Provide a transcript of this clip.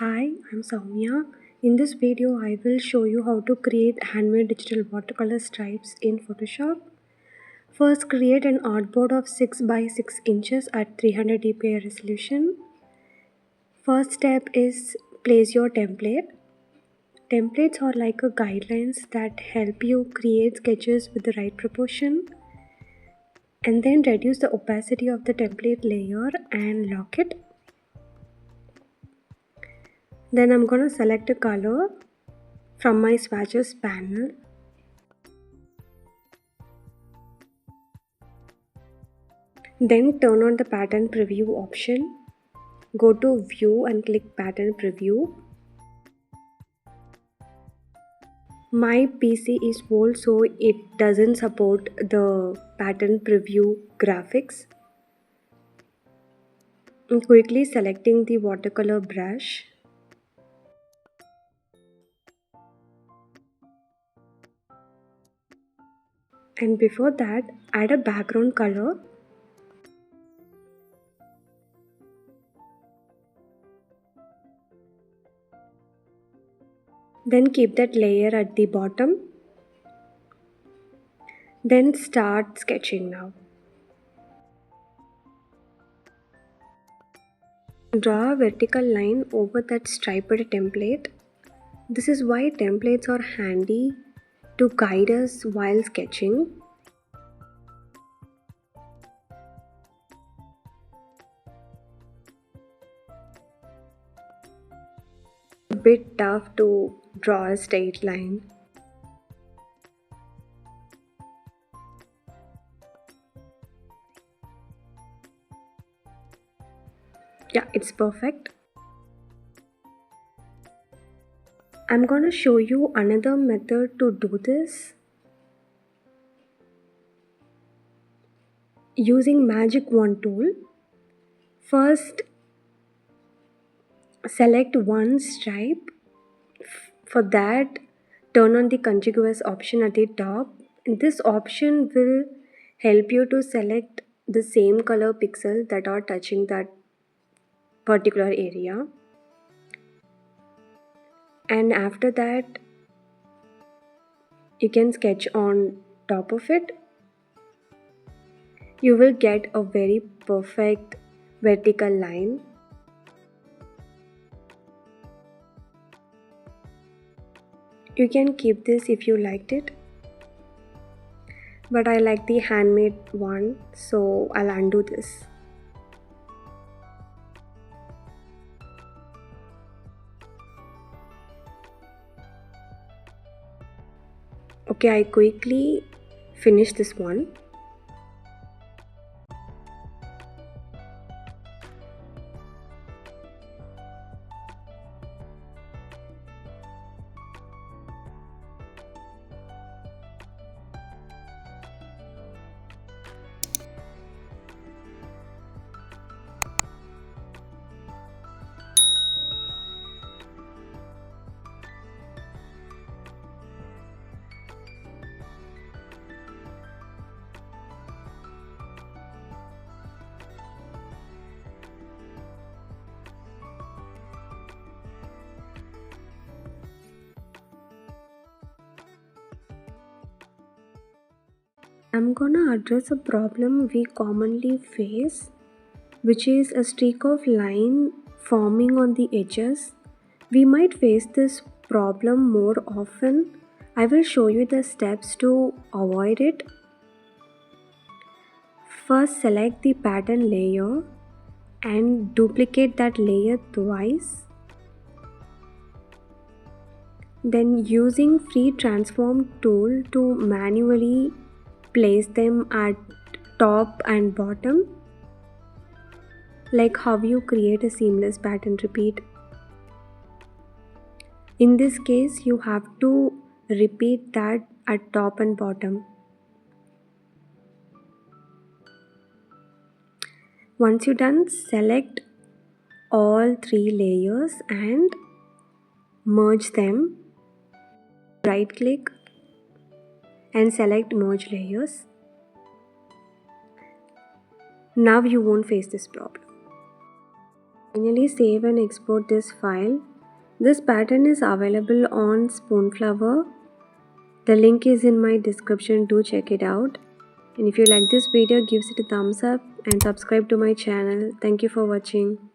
Hi, I'm Soumya. In this video, I will show you how to create handmade digital watercolor stripes in Photoshop. First, create an artboard of 6 by 6 inches at 300 dpi resolution. First step is place your template. Templates are like a guidelines that help you create sketches with the right proportion. And then reduce the opacity of the template layer and lock it. Then I'm going to select a color from my swatches panel. Then turn on the pattern preview option. Go to view and click pattern preview. My PC is old, so it doesn't support the pattern preview graphics. I'm quickly selecting the watercolor brush. And before that, add a background color. Then keep that layer at the bottom. Then start sketching now. Draw a vertical line over that striped template. This is why templates are handy to guide us while sketching. A bit tough to draw a straight line. Yeah, it's perfect. I'm gonna show you another method to do this. Using magic wand tool. First, select one stripe. For that, turn on the contiguous option at the top. This option will help you to select the same color pixel that are touching that particular area. And after that, you can sketch on top of it. You will get a very perfect vertical line. You can keep this if you liked it, but I like the handmade one, so I'll undo this. Okay, I quickly finish this one. I'm gonna address a problem we commonly face, which is a streak of line forming on the edges. We might face this problem more often. I will show you the steps to avoid it. First, select the pattern layer and duplicate that layer twice. Then using free transform tool to manually place them at top and bottom, like how you create a seamless pattern repeat. In this case, you have to repeat that at top and bottom. Once you're done, select all three layers and merge them. Right click and select merge layers. Now you won't face this problem. Finally, save and export this file This pattern is available on Spoonflower. The link is in my description, do check it out. And if you like this video, give it a thumbs up and subscribe to my channel. Thank you for watching.